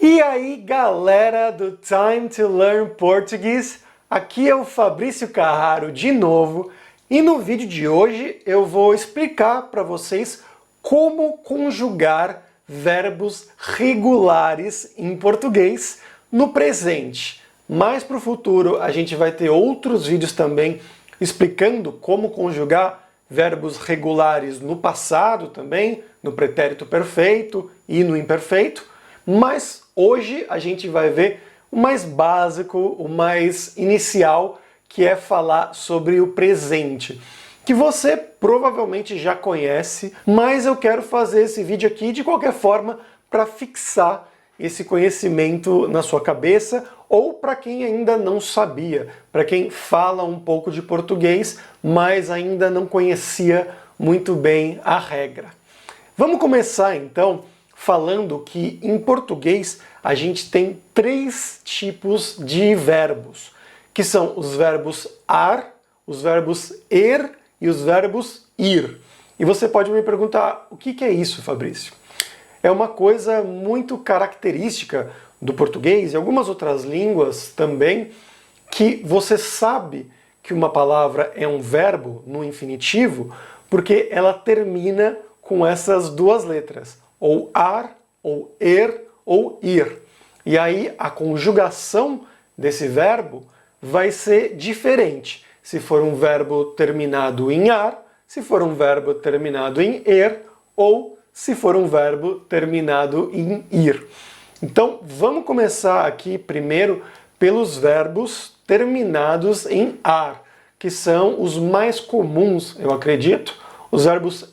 E aí, galera do Time to Learn Português, aqui é o Fabrício Carraro de novo, e no vídeo de hoje eu vou explicar para vocês como conjugar verbos regulares em português no presente. Mais para o futuro a gente vai ter outros vídeos também explicando como conjugar verbos regulares no passado também, no pretérito perfeito e no imperfeito, mas hoje a gente vai ver o mais básico, o mais inicial, que é falar sobre o presente, que você provavelmente já conhece, mas eu quero fazer esse vídeo aqui de qualquer forma para fixar esse conhecimento na sua cabeça, ou para quem ainda não sabia, para quem fala um pouco de português, mas ainda não conhecia muito bem a regra. Vamos começar então falando que em português a gente tem três tipos de verbos, que são os verbos ar, os verbos e os verbos ir. E você pode me perguntar, o que é isso, Fabrício? É uma coisa muito característica do português e algumas outras línguas também, que você sabe que uma palavra é um verbo no infinitivo porque ela termina com essas duas letras, ou ar, ou ou ir. E aí a conjugação desse verbo vai ser diferente se for um verbo terminado em ar, se for um verbo terminado em ou se for um verbo terminado em ir. Então vamos começar aqui primeiro pelos verbos terminados em ar, que são os mais comuns, eu acredito. Os verbos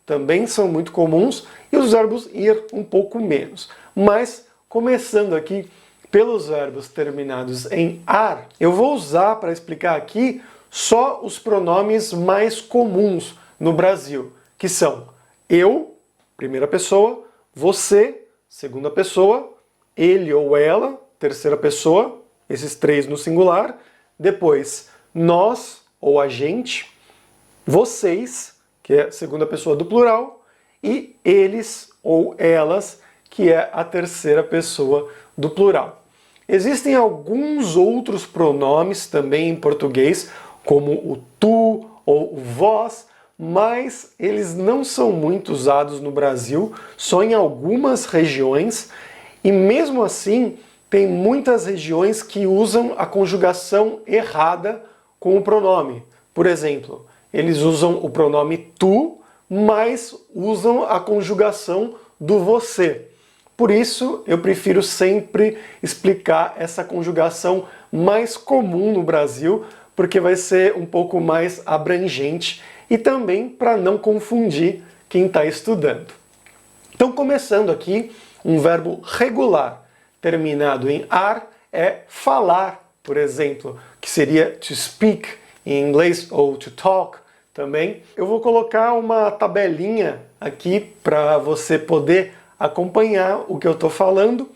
também são muito comuns e os verbos ir um pouco menos. Mas, começando aqui pelos verbos terminados em ar, eu vou usar para explicar aqui só os pronomes mais comuns no Brasil, que são eu, primeira pessoa, você, segunda pessoa, ele ou ela, terceira pessoa, esses três no singular, depois nós ou a gente, vocês, que é a segunda pessoa do plural, e eles ou elas, que é a terceira pessoa do plural. Existem alguns outros pronomes também em português, como o tu ou o vós, mas eles não são muito usados no Brasil, só em algumas regiões, e mesmo assim tem muitas regiões que usam a conjugação errada com o pronome. Por exemplo, eles usam o pronome tu, mas usam a conjugação do você. Por isso, eu prefiro sempre explicar essa conjugação mais comum no Brasil, porque vai ser um pouco mais abrangente e também para não confundir quem está estudando. Então, começando aqui, um verbo regular terminado em ar é falar, por exemplo, que seria to speak em inglês, ou to talk também. Eu vou colocar uma tabelinha aqui para você poder acompanhar o que eu estou falando.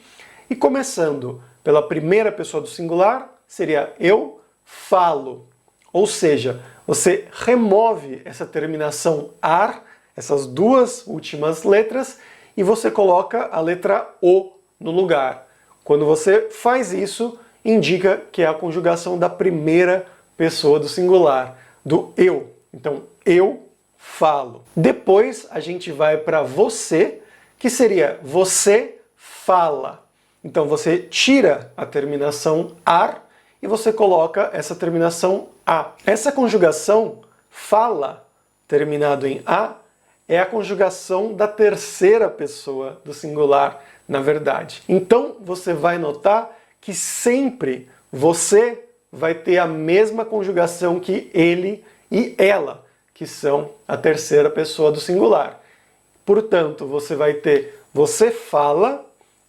E começando pela primeira pessoa do singular, seria eu falo. Ou seja, você remove essa terminação ar, essas duas últimas letras, e você coloca a letra O no lugar. Quando você faz isso, indica que é a conjugação da primeira pessoa do singular, do eu. Então, eu falo. Depois a gente vai para você, que seria você fala. Então você tira a terminação ar e você coloca essa terminação a. Essa conjugação fala, terminado em a, é a conjugação da terceira pessoa do singular, na verdade. Então você vai notar que sempre você vai ter a mesma conjugação que ele e ela, que são a terceira pessoa do singular. Portanto, você vai ter você fala,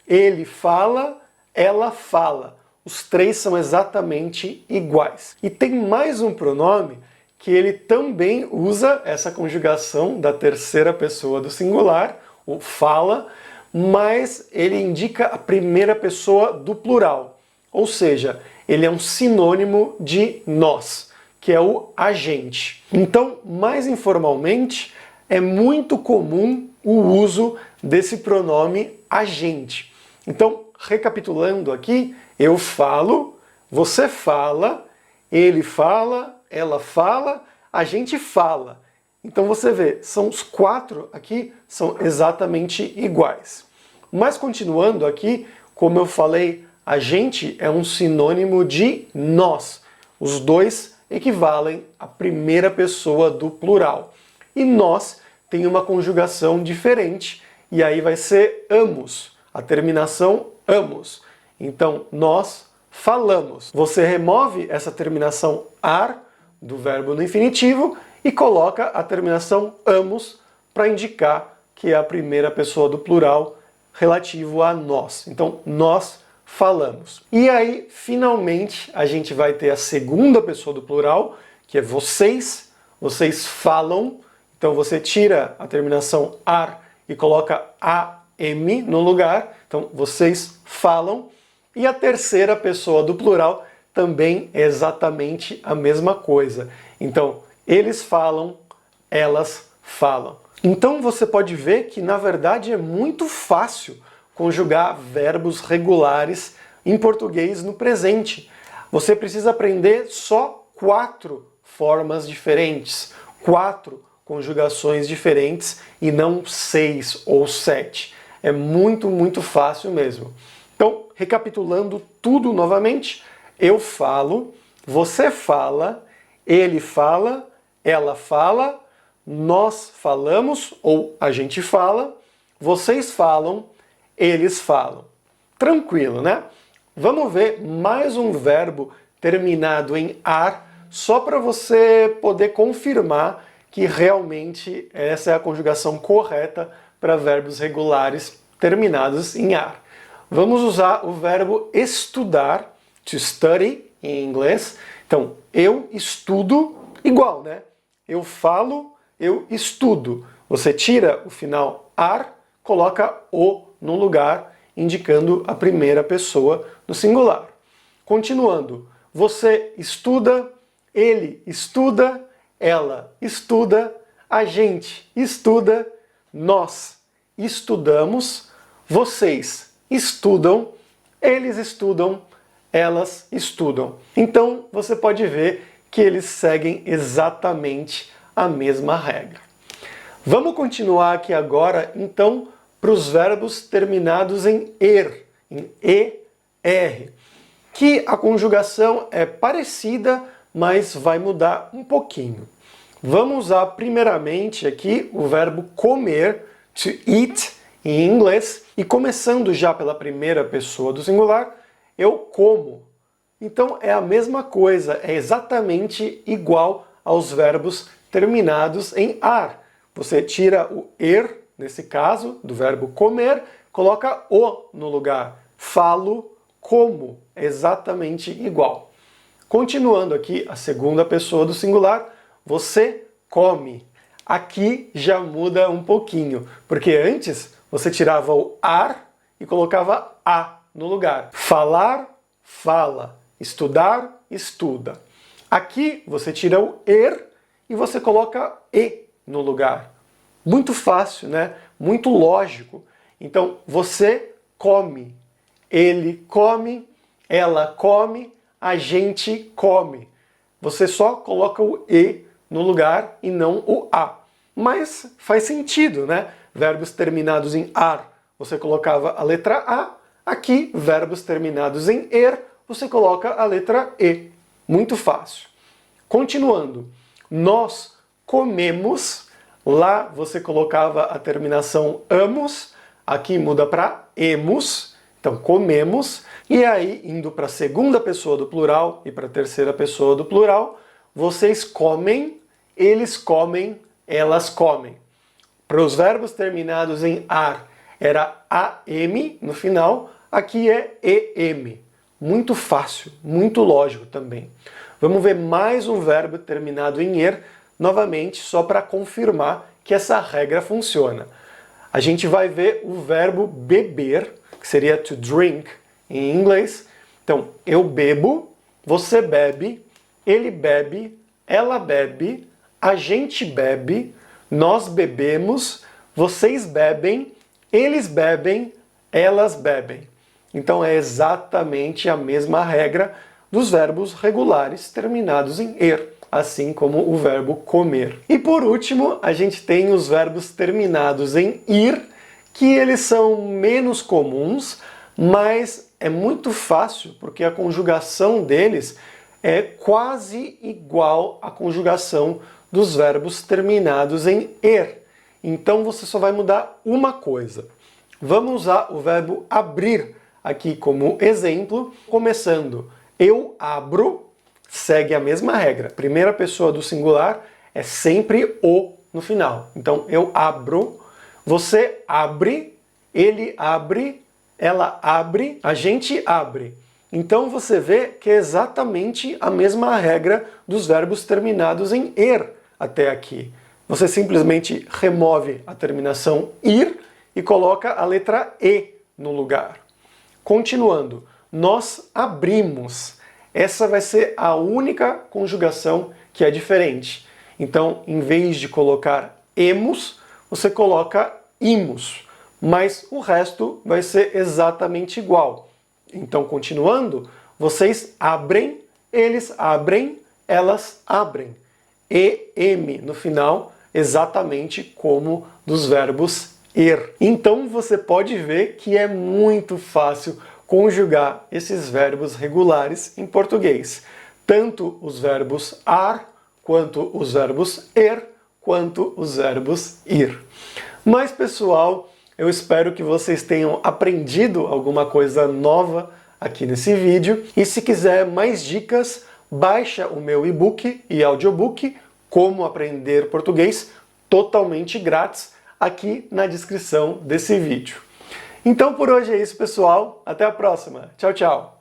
ele fala, ela fala. Os três são exatamente iguais. E tem mais um pronome que ele também usa essa conjugação da terceira pessoa do singular, o fala, mas ele indica a primeira pessoa do plural. Ou seja, ele é um sinônimo de nós, que é o a gente. Então, mais informalmente, é muito comum o uso desse pronome a gente. Então, recapitulando aqui, eu falo, você fala, ele fala, ela fala, a gente fala. Então você vê, são os 4 aqui, são exatamente iguais. Mas continuando aqui, como eu falei, a gente é um sinônimo de nós. Os dois equivalem à primeira pessoa do plural. E nós tem uma conjugação diferente, e aí vai ser amos, a terminação amos. Então, nós falamos. Você remove essa terminação ar do verbo no infinitivo e coloca a terminação amos para indicar que é a primeira pessoa do plural relativo a nós. Então, nós falamos. E aí, finalmente, a gente vai ter a segunda pessoa do plural, que é vocês. Vocês falam. Então, você tira a terminação ar e coloca am no lugar. Então, vocês falam. E a terceira pessoa do plural também é exatamente a mesma coisa. Então, eles falam, elas falam. Então, você pode ver que, na verdade, é muito fácil conjugar verbos regulares em português no presente. Você precisa aprender só 4 formas diferentes, 4 conjugações diferentes e não 6 ou 7. É muito fácil mesmo. Então, recapitulando tudo novamente, eu falo, você fala, ele fala, ela fala, nós falamos ou a gente fala, vocês falam, eles falam. Tranquilo, né? Vamos ver mais um verbo terminado em ar, só para você poder confirmar que realmente essa é a conjugação correta para verbos regulares terminados em ar. Vamos usar o verbo estudar, to study, em inglês. Então, eu estudo, igual, né? Eu falo, eu estudo. Você tira o final ar, coloca o no lugar, indicando a primeira pessoa no singular. Continuando, você estuda, ele estuda, ela estuda, a gente estuda, nós estudamos, vocês estudam, eles estudam, elas estudam. Então, você pode ver que eles seguem exatamente a mesma regra. Vamos continuar aqui agora, então, para os verbos terminados em er, em er, que a conjugação é parecida, mas vai mudar um pouquinho. Vamos usar primeiramente aqui o verbo comer, to eat, em inglês, e começando já pela primeira pessoa do singular, eu como. Então é a mesma coisa, é exatamente igual aos verbos terminados em ar. Você tira o er, nesse caso, do verbo comer, coloca o no lugar. Falo, como. É exatamente igual. Continuando aqui, a segunda pessoa do singular, você come. Aqui já muda um pouquinho, porque antes você tirava o ar e colocava a no lugar. Falar, fala. Estudar, estuda. Aqui você tira o er e você coloca e no lugar. Muito fácil, né? Muito lógico. Então, você come, ele come, ela come, a gente come. Você só coloca o e no lugar e não o a. Mas faz sentido, né? Verbos terminados em ar, você colocava a letra a. Aqui, verbos terminados em er, você coloca a letra e. Muito fácil. Continuando, nós comemos. Lá você colocava a terminação amos, aqui muda para emos, então comemos. E aí, indo para a segunda pessoa do plural e para a terceira pessoa do plural, vocês comem, eles comem, elas comem. Para os verbos terminados em ar, era am no final, aqui é em. Muito fácil, muito lógico também. Vamos ver mais um verbo terminado em er, novamente, só para confirmar que essa regra funciona. A gente vai ver o verbo beber, que seria to drink em inglês. Então, eu bebo, você bebe, ele bebe, ela bebe, a gente bebe, nós bebemos, vocês bebem, eles bebem, elas bebem. Então é exatamente a mesma regra dos verbos regulares terminados em er, assim como o verbo comer. E por último, a gente tem os verbos terminados em ir, que eles são menos comuns, mas é muito fácil, porque a conjugação deles é quase igual à conjugação dos verbos terminados em er. Então você só vai mudar uma coisa. Vamos usar o verbo abrir aqui como exemplo, começando eu abro, segue a mesma regra. Primeira pessoa do singular é sempre o no final. Então eu abro, você abre, ele abre, ela abre, a gente abre. Então você vê que é exatamente a mesma regra dos verbos terminados em er até aqui. Você simplesmente remove a terminação ir e coloca a letra e no lugar. Continuando, nós abrimos. Essa vai ser a única conjugação que é diferente. Então, em vez de colocar emos, você coloca imos. Mas o resto vai ser exatamente igual. Então, continuando, vocês abrem, eles abrem, elas abrem. E-m no final, exatamente como dos verbos er. Então você pode ver que é muito fácil conjugar esses verbos regulares em português. Tanto os verbos ar, quanto os verbos er, quanto os verbos ir. Mas pessoal, eu espero que vocês tenham aprendido alguma coisa nova aqui nesse vídeo. E se quiser mais dicas, baixa o meu e-book e audiobook Como Aprender Português, totalmente grátis, aqui na descrição desse vídeo. Então por hoje é isso, pessoal. Até a próxima. Tchau, tchau!